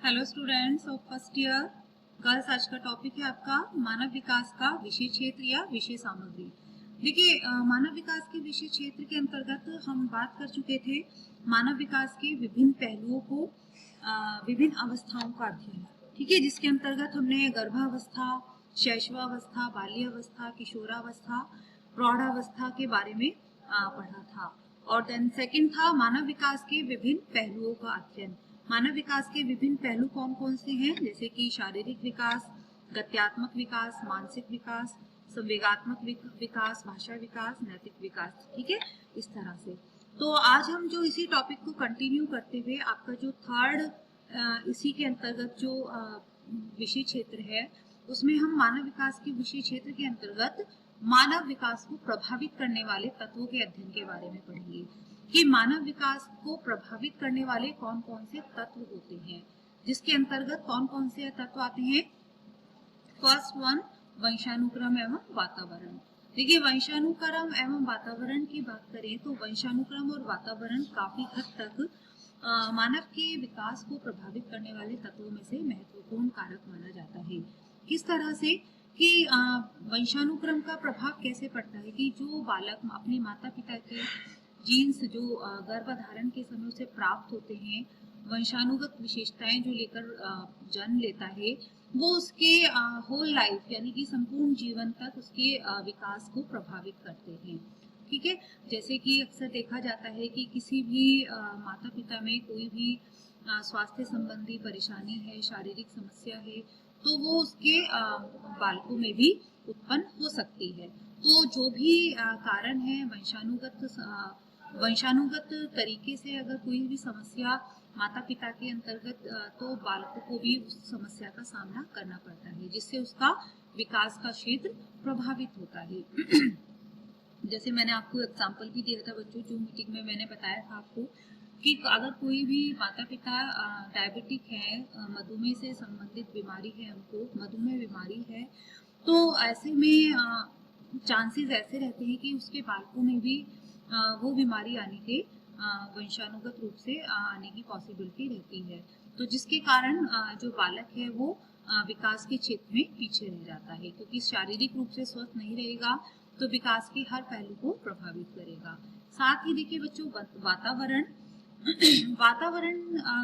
Hello students of first year girls. आज का topic है आपका मानव विकास का विषय क्षेत्र या विषय सामग्री। देखिए, मानव विकास के विषय क्षेत्र के अंतर्गत हम बात कर चुके थे मानव विकास के विभिन्न पहलुओं को, विभिन्न अवस्थाओं का अध्ययन। ठीक है, जिसके अंतर्गत हमने गर्भावस्था, शैशवावस्था, बाल्यावस्था, किशोरावस्था, प्रौढ़ावस्था के बारे में पढ़ा था। और देन सेकंड था मानव विकास के विभिन्न पहलुओं का अध्ययन। मानव विकास के विभिन्न पहलू कौन कौन से हैं, जैसे कि शारीरिक विकास, गत्यात्मक विकास, मानसिक विकास, संवेगात्मक विकास, भाषा विकास, नैतिक विकास। ठीक है, इस तरह से। तो आज हम जो इसी टॉपिक को कंटिन्यू करते हुए आपका जो थर्ड इसी के अंतर्गत जो विषय क्षेत्र है, उसमें हम मानव विकास के विषय क्षेत्र के अंतर्गत मानव विकास को प्रभावित करने वाले तत्वों के अध्ययन के बारे में पढ़ेंगे कि मानव विकास को प्रभावित करने वाले कौन कौन से तत्व होते हैं, जिसके अंतर्गत कौन कौन से तत्व आते हैं। फर्स्ट वन, वंशानुक्रम एवं वातावरण। देखिए, वंशानुक्रम एवं वातावरण की बात करें तो वंशानुक्रम और वातावरण काफी हद तक मानव के विकास को प्रभावित करने वाले तत्वों में से महत्वपूर्ण कारक माना जाता है। किस तरह से कि वंशानुक्रम का प्रभाव कैसे पड़ता है कि जो बालक अपने माता पिता के जीन्स जो गर्भधारण के समय से प्राप्त होते हैं, वंशानुगत विशेषताएं जो लेकर जन्म लेता है, वो उसके होल लाइफ यानी कि संपूर्ण जीवन तक उसके विकास को प्रभावित करते हैं। ठीक है, जैसे कि अक्सर देखा जाता है कि किसी भी माता पिता में कोई भी स्वास्थ्य संबंधी परेशानी है, शारीरिक समस्या है, तो वो उसके बालकों में भी उत्पन्न हो सकती है। तो जो भी कारण है वंशानुगत तरीके से अगर कोई भी समस्या माता पिता के अंतर्गत, तो बालकों को भी उस समस्या का सामना करना पड़ता है, जिससे उसका विकास का क्षेत्र प्रभावित होता है। जैसे मैंने आपको एग्जाम्पल भी दिया था बच्चों, जो मीटिंग में मैंने बताया था आपको कि अगर कोई भी माता पिता डायबिटिक है, मधुमेह से संबंधित बीमारी है, उनको मधुमेह बीमारी है, तो ऐसे में चांसेस ऐसे रहते हैं कि उसके बालकों में भी वो बीमारी आने के वंशानुगत रूप से आने की पॉसिबिलिटी रहती है। तो जिसके कारण जो बालक है वो विकास के क्षेत्र में पीछे रह जाता है, क्योंकि शारीरिक रूप से स्वस्थ नहीं रहेगा तो विकास के हर पहलू को प्रभावित करेगा। साथ ही देखिए बच्चों, वातावरण वातावरण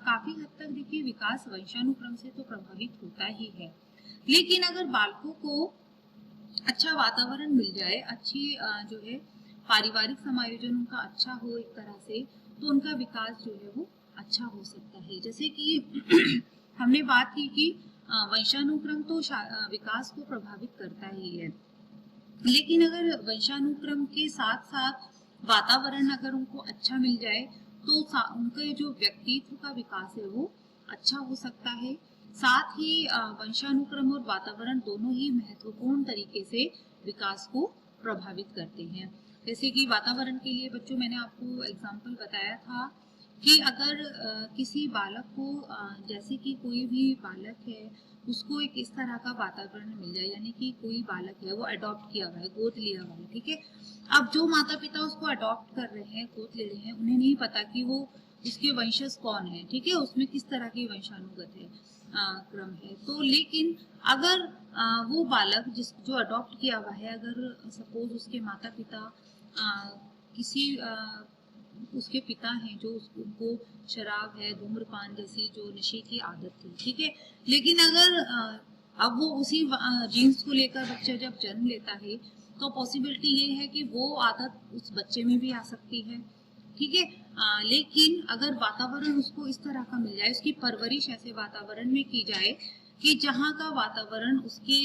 काफी हद तक देखिए विकास वंशानुक्रम से तो प्रभावित होता ही है, लेकिन अगर बालकों को अच्छा वातावरण मिल जाए, अच्छी जो है पारिवारिक समायोजन उनका अच्छा हो एक तरह से, तो उनका विकास जो है वो अच्छा हो सकता है। जैसे कि हमने बात की कि वंशानुक्रम तो विकास को प्रभावित करता ही है, लेकिन अगर वंशानुक्रम के साथ साथ वातावरण अगर उनको अच्छा मिल जाए तो उनका जो व्यक्तित्व का विकास है वो अच्छा हो सकता है। साथ ही वंशानुक्रम और वातावरण दोनों ही महत्वपूर्ण तरीके से विकास को प्रभावित करते हैं। जैसे कि वातावरण के लिए बच्चों मैंने आपको एग्जाम्पल बताया था कि अगर किसी बालक को जैसे कि कोई भी बालक है उसको एक इस तरह का वातावरण मिल जाए, यानी कि कोई बालक है वो अडॉप्ट किया हुआ है, गोद लिया हुआ है। ठीक है, अब जो माता पिता उसको अडॉप्ट कर रहे हैं, गोद ले रहे हैं, उन्हें नहीं पता कि वो उसके वंशज कौन है। ठीक है, उसमें किस तरह की वंशानुगत है क्रम है। तो लेकिन अगर वो बालक जो अडॉप्ट किया हुआ है, अगर सपोज उसके माता पिता किसी उसके पिता हैं जो उनको शराब है, धूम्रपान जैसी जो नशे की आदत थी। ठीक है, लेकिन अगर अब वो उसी जीन्स को लेकर बच्चा जब जन्म लेता है तो पॉसिबिलिटी ये है कि वो आदत उस बच्चे में भी आ सकती है। ठीक है, लेकिन अगर वातावरण उसको इस तरह का मिल जाए, उसकी परवरिश ऐसे वातावरण में की जाए कि जहाँ का वातावरण उसके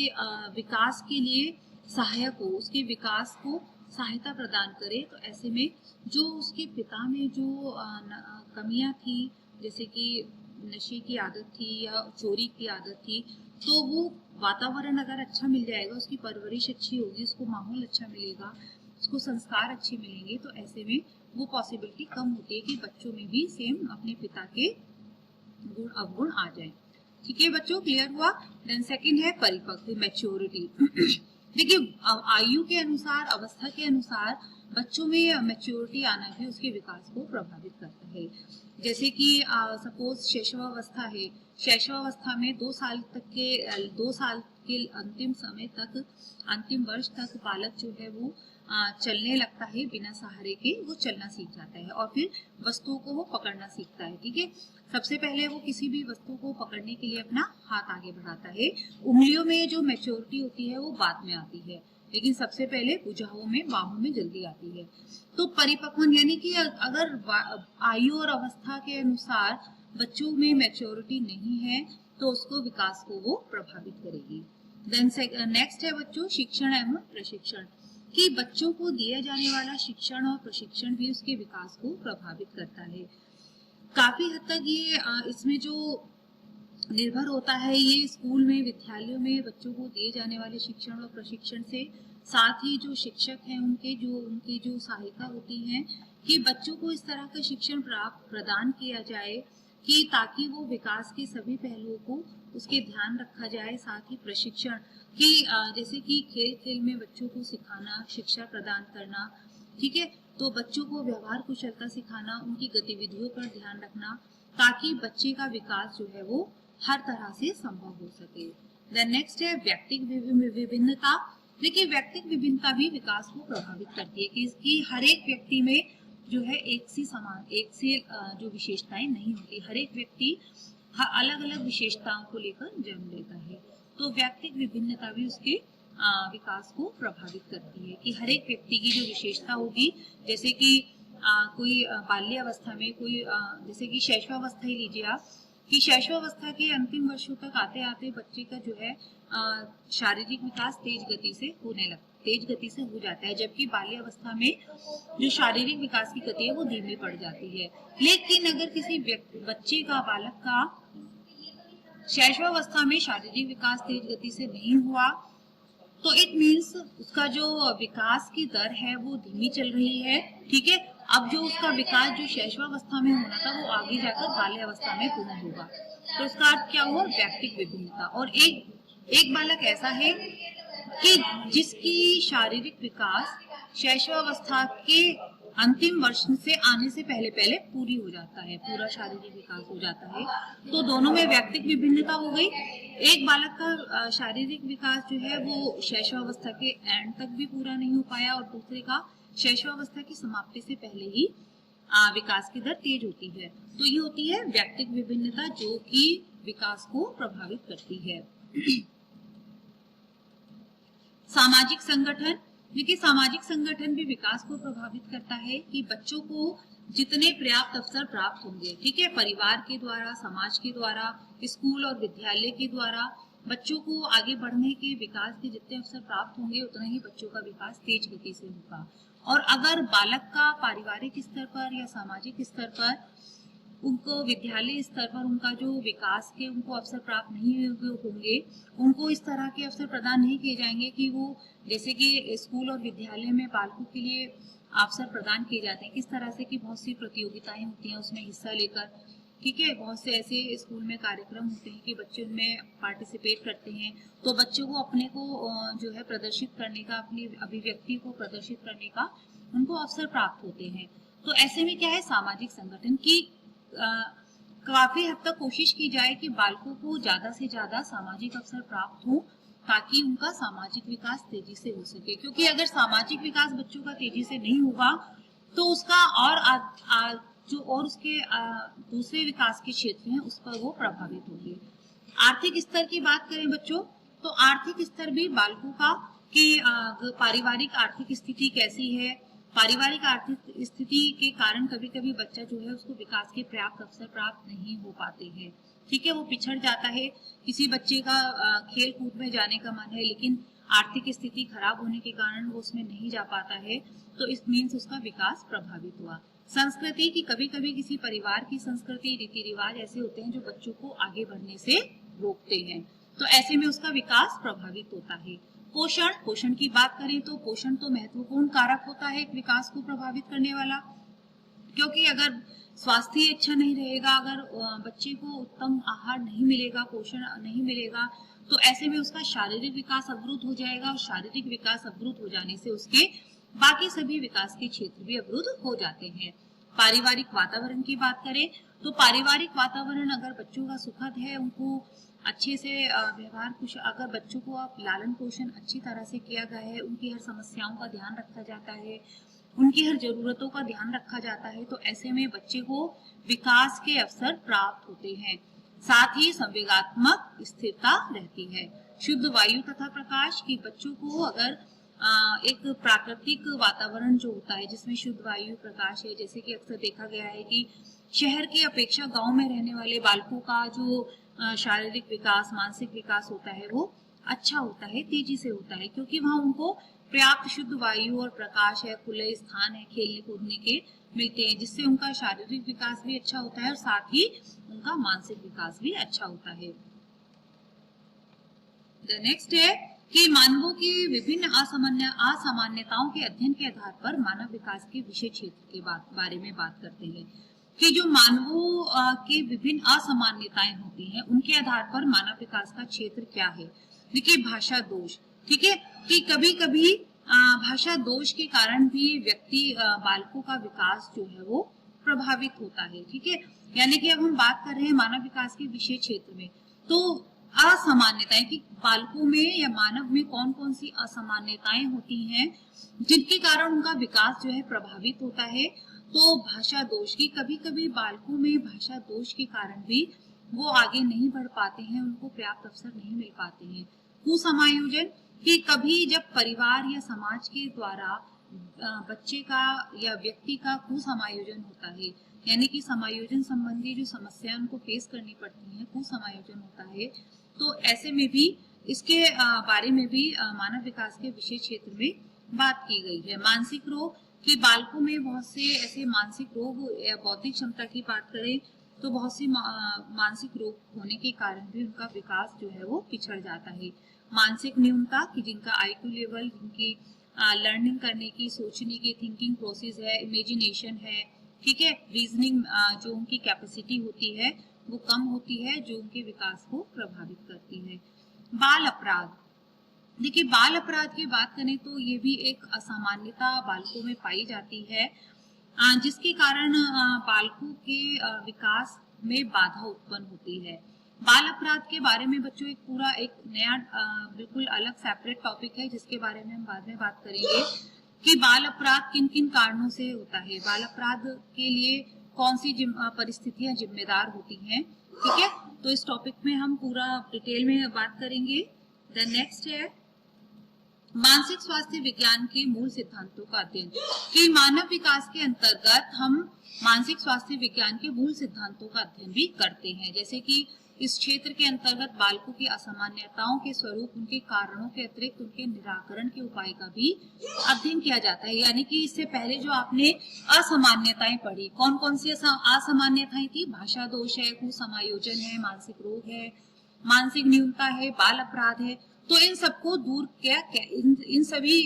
विकास के लिए सहायक हो, उसके विकास को सहायता प्रदान करे, तो ऐसे में जो उसके पिता में जो कमियां थी, जैसे कि नशे की आदत थी या चोरी की आदत थी, तो वो वातावरण अगर अच्छा मिल जाएगा, उसकी परवरिश अच्छी होगी, उसको माहौल अच्छा मिलेगा, उसको संस्कार अच्छे मिलेंगे, तो ऐसे में वो पॉसिबिलिटी कम होती है कि बच्चों में भी सेम अपने पिता के गुण अवगुण आ जाए। ठीक है बच्चों, क्लियर हुआ। देन सेकंड है परिपक्व, मैच्योरिटी। देखिए, आयु के अनुसार, अवस्था के अनुसार बच्चों में मैच्योरिटी आना भी उसके विकास को प्रभावित करता है। जैसे कि सपोज शैशवावस्था है, शैशवावस्था में 2 साल के अंतिम समय तक, अंतिम वर्ष तक बालक जो है वो चलने लगता है, बिना सहारे के वो चलना सीख जाता है और फिर वस्तुओं को वो पकड़ना सीखता है। ठीक है, सबसे पहले वो किसी भी वस्तु को पकड़ने के लिए अपना हाथ आगे बढ़ाता है। उंगलियों में जो मैच्योरिटी होती है वो बाद में आती है, लेकिन सबसे पहले भुजाओं में, बाहों में जल्दी आती है। तो परिपक्वन यानी कि अगर आयु और अवस्था के अनुसार बच्चों में मैच्योरिटी नहीं है तो उसको विकास को वो प्रभावित करेगी। देन नेक्स्ट है बच्चों शिक्षण एवं प्रशिक्षण, कि बच्चों को दिया जाने वाला शिक्षण और प्रशिक्षण भी उसके विकास को प्रभावित करता है। काफी हद तक ये इसमें जो निर्भर होता है, ये स्कूल में, विद्यालयों में बच्चों को दिए जाने वाले शिक्षण और प्रशिक्षण से, साथ ही जो शिक्षक हैं उनकी जो सहायता होती है कि बच्चों को इस तरह का शिक्षण प्रदान किया जाए कि ताकि वो विकास के सभी पहलुओं को उसके ध्यान रखा जाए। साथ ही प्रशिक्षण कि जैसे कि खेल खेल में बच्चों को सिखाना, शिक्षा प्रदान करना, ठीक है, तो बच्चों को व्यवहार कुशलता सिखाना, उनकी गतिविधियों पर ध्यान रखना ताकि बच्चे का विकास जो है वो हर तरह से संभव हो सके। देन नेक्स्ट है व्यक्तिगत विभिन्नता। देखिए व्यक्तिगत विभिन्नता भी विकास को प्रभावित करती है कि इसकी हर एक व्यक्ति में जो है एक से जो विशेषताएं नहीं होती, हर एक व्यक्ति अलग अलग विशेषताओं को लेकर जन्म लेता है। तो व्यक्तिगत विभिन्नता भी उसके विकास को प्रभावित करती है कि हर एक व्यक्ति की जो विशेषता होगी, जैसे कि कोई बाल्यावस्था में कोई जैसे कि शैशवावस्था ही लीजिए आप, कि शैशवावस्था के अंतिम वर्षों तक आते आते बच्चे का जो है शारीरिक विकास तेज गति से हो जाता है, जबकि बाल्यावस्था में जो शारीरिक विकास की गति है वो धीमी पड़ जाती है। लेकिन अगर किसी बच्चे का, बालक का शैशवावस्था में शारीरिक विकास तेज गति से नहीं हुआ तो इट मीन्स उसका जो विकास की दर है वो धीमी चल रही है। ठीक है, अब जो उसका विकास जो शैशवावस्था में होना था वो आगे जाकर बाल्यावस्था में पूर्ण होगा। तो इसका अर्थ क्या हुआ? व्यक्तिगत विभिन्नता। और एक बालक ऐसा है कि जिसकी शारीरिक विकास शैशवावस्था के अंतिम वर्ष से आने से पहले पूरी हो जाता है, पूरा शारीरिक विकास हो जाता है। तो दोनों में व्यक्तिगत विभिन्नता हो गई। एक बालक का शारीरिक विकास जो है वो शैशवावस्था के एंड तक भी पूरा नहीं हो पाया और दूसरे का शैशवावस्था की समाप्ति से पहले ही विकास की दर तेज होती है। तो ये होती है व्यक्तिगत विभिन्नता जो कि विकास को प्रभावित करती है। सामाजिक संगठन, देखिए सामाजिक संगठन भी विकास को प्रभावित करता है कि बच्चों को जितने पर्याप्त अवसर प्राप्त होंगे, ठीक है, परिवार के द्वारा, समाज के द्वारा, स्कूल और विद्यालय के द्वारा बच्चों को आगे बढ़ने के विकास के जितने अवसर प्राप्त होंगे उतना ही बच्चों का विकास तेज गति से होगा। और अगर बालक का पारिवारिक स्तर पर या सामाजिक स्तर पर, उनको विद्यालय स्तर पर उनका जो विकास के उनको अवसर प्राप्त नहीं होंगे, उनको इस तरह के अवसर प्रदान नहीं किए जाएंगे कि वो, जैसे कि स्कूल और विद्यालय में बालकों के लिए अवसर प्रदान किए जाते हैं किस तरह से कि बहुत सी प्रतियोगिताएं होती हैं उसमें हिस्सा लेकर, ठीक है, बहुत से ऐसे स्कूल में कार्यक्रम होते हैं कि बच्चे उनमें पार्टिसिपेट करते हैं। तो बच्चों को अपने को जो है प्रदर्शित करने का, अपनी अभिव्यक्ति को प्रदर्शित करने का उनको अवसर प्राप्त होते हैं। तो ऐसे में क्या है, सामाजिक संगठन की काफी हद तक कोशिश की जाए कि बालकों को ज्यादा से ज्यादा सामाजिक अवसर प्राप्त हो ताकि उनका सामाजिक विकास तेजी से हो सके। क्योंकि अगर सामाजिक विकास बच्चों का तेजी से नहीं होगा तो उसका और उसके दूसरे विकास के क्षेत्र हैं उस पर वो प्रभावित होंगे। आर्थिक स्तर की बात करें बच्चों, तो आर्थिक स्तर भी बालकों का कि पारिवारिक आर्थिक स्थिति कैसी है, पारिवारिक आर्थिक स्थिति के कारण कभी कभी बच्चा जो है उसको विकास के पर्याप्त अवसर प्राप्त नहीं हो पाते हैं, ठीक है, वो पिछड़ जाता है। किसी बच्चे का खेल कूद में जाने का मन है लेकिन आर्थिक स्थिति खराब होने के कारण वो उसमें नहीं जा पाता है, तो इस मीन्स उसका विकास प्रभावित हुआ। संस्कृति की, कभी कभी किसी परिवार की संस्कृति, रीति रिवाज ऐसे होते हैं जो बच्चों को आगे बढ़ने से रोकते हैं, तो ऐसे में उसका विकास प्रभावित होता है। पोषण की बात करें तो पोषण तो महत्वपूर्ण कारक होता है एक विकास को प्रभावित करने वाला, क्योंकि अगर स्वास्थ्य अच्छा नहीं रहेगा, अगर बच्चे को उत्तम आहार नहीं मिलेगा, पोषण नहीं मिलेगा, तो ऐसे में उसका शारीरिक विकास अवरुद्ध हो जाएगा और शारीरिक विकास अवरुद्ध हो जाने से उसके बाकी सभी विकास के क्षेत्र भी अवरुद्ध हो जाते हैं। पारिवारिक वातावरण की बात करें तो पारिवारिक वातावरण अगर बच्चों का सुखद है, उनको अच्छे से व्यवहार कुछ, अगर बच्चों को आप लालन पोषण अच्छी तरह से किया गया है, उनकी हर समस्याओं का ध्यान रखा जाता है, उनकी हर जरूरतों का ध्यान रखा जाता है, तो ऐसे में बच्चे को विकास के अवसर प्राप्त होते हैं। साथ ही संवेगात्मक स्थिरता रहती है। शुद्ध वायु तथा प्रकाश की बच्चों को अगर एक प्राकृतिक वातावरण जो होता है जिसमें शुद्ध वायु प्रकाश है, जैसे कि अक्सर देखा गया है कि शहर की अपेक्षा गांव में रहने वाले बालकों का जो शारीरिक विकास, मानसिक विकास होता है वो अच्छा होता है, तेजी से होता है, क्योंकि वहाँ उनको पर्याप्त शुद्ध वायु और प्रकाश है, खुले स्थान है, खेलने कूदने के मिलते हैं, जिससे उनका शारीरिक विकास भी अच्छा होता है और साथ ही उनका मानसिक विकास भी अच्छा होता है। द नेक्स्ट है कि मानवों की विभिन्न असामान्यताओं के अध्ययन के आधार पर मानव विकास के विषय क्षेत्र के बारे में बात करते हैं कि जो मानवों के विभिन्न असामान्यताएं होती हैं उनके आधार पर मानव विकास का क्षेत्र क्या है। देखिए, भाषा दोष, ठीक है, कि कभी कभी भाषा दोष के कारण भी व्यक्ति बालकों का विकास जो है वो प्रभावित होता है, ठीक है। यानी कि अब हम बात कर रहे हैं मानव विकास के विषय क्षेत्र में, तो असामान्यताएं कि बालकों में या मानव में कौन कौन सी असामान्यताएं होती हैं जिनके कारण उनका विकास जो है प्रभावित होता है। तो भाषा दोष की कभी कभी बालकों में भाषा दोष के कारण भी वो आगे नहीं बढ़ पाते हैं, उनको पर्याप्त अवसर नहीं मिल पाते हैं। कुसमायोजन कि कभी जब परिवार या समाज के द्वारा बच्चे का या व्यक्ति का कुसमायोजन होता है, यानी कि समायोजन संबंधी जो समस्याएं उनको फेस करनी पड़ती हैं, कुसमायोजन होता है, तो ऐसे में भी इसके बारे में भी मानव विकास के विशेष क्षेत्र में बात की गई है। मानसिक रोग कि बालकों में बहुत से ऐसे मानसिक रोग या बौद्धिक क्षमता की बात करें तो बहुत सी मानसिक रोग होने के कारण भी उनका विकास जो है वो पिछड़ जाता है। मानसिक न्यूनता कि जिनका IQ लेवल, जिनकी लर्निंग करने की, सोचने की, थिंकिंग प्रोसेस है, इमेजिनेशन है, ठीक है, रीजनिंग जो उनकी कैपेसिटी होती है वो कम होती है, जो उनके विकास को प्रभावित करती है। बाल अपराध, देखिए बाल अपराध की बात करें तो ये भी एक असामान्यता बालकों में पाई जाती है जिसके कारण बालकों के विकास में बाधा उत्पन्न होती है। बाल अपराध के बारे में बच्चों एक पूरा एक नया बिल्कुल अलग सेपरेट टॉपिक है जिसके बारे में हम बाद में बात करेंगे कि बाल अपराध किन किन कारणों से होता है, बाल अपराध के लिए कौन सी परिस्थितियां जिम्मेदार होती हैं, ठीक है। तो इस टॉपिक में हम पूरा डिटेल में बात करेंगे। द नेक्स्ट है मानसिक स्वास्थ्य विज्ञान के मूल सिद्धांतों का अध्ययन कि मानव विकास के अंतर्गत हम मानसिक स्वास्थ्य विज्ञान के मूल सिद्धांतों का अध्ययन भी करते हैं, जैसे कि इस क्षेत्र के अंतर्गत बालकों की असामान्यताओं के स्वरूप, उनके कारणों के अतिरिक्त उनके निराकरण के उपाय का भी अध्ययन किया जाता है। यानी कि इससे पहले जो आपने असामान्यताएं पढ़ी, कौन कौन सी असामान्यताएं थी, भाषा दोष है, कुसमायोजन है, मानसिक रोग है, मानसिक न्यूनता है, बाल अपराध है, तो इन सबको दूर इन सभी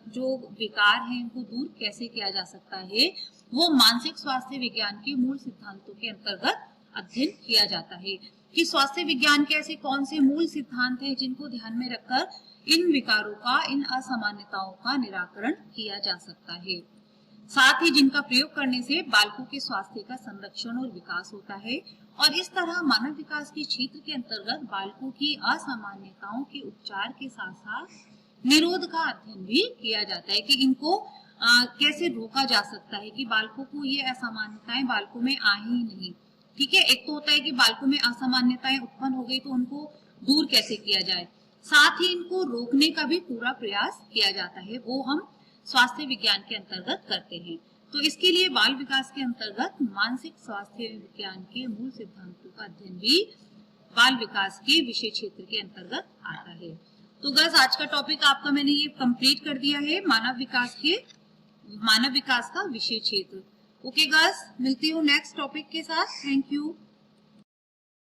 जो विकार हैं इनको दूर कैसे किया जा सकता है, वो मानसिक स्वास्थ्य विज्ञान के मूल सिद्धांतों के अंतर्गत अध्ययन किया जाता है कि स्वास्थ्य विज्ञान के ऐसे कौन से मूल सिद्धांत हैं जिनको ध्यान में रखकर इन विकारों का, इन असामान्यताओं का निराकरण किया जा सकता है, साथ ही जिनका प्रयोग करने से बालकों के स्वास्थ्य का संरक्षण और विकास होता है। और इस तरह मानव विकास के क्षेत्र के अंतर्गत बालकों की असामान्यताओं के उपचार के साथ साथ निरोध का अध्ययन भी किया जाता है कि इनको कैसे रोका जा सकता है कि बालकों को ये असामान्यताएं बालकों में आए ही नहीं, ठीक है। एक तो होता है कि बालकों में असामान्यताएं उत्पन्न हो गई तो उनको दूर कैसे किया जाए, साथ ही इनको रोकने का भी पूरा प्रयास किया जाता है, वो हम स्वास्थ्य विज्ञान के अंतर्गत करते हैं। तो इसके लिए बाल विकास के अंतर्गत मानसिक स्वास्थ्य विज्ञान के मूल सिद्धांतों का अध्ययन भी बाल विकास के विषय क्षेत्र के अंतर्गत आता है। तो गर्ल्स, आज का टॉपिक आपका मैंने ये कंप्लीट कर दिया है, मानव विकास का विषय क्षेत्र। ओके गर्ल्स, मिलती हूँ नेक्स्ट टॉपिक के साथ। Thank you.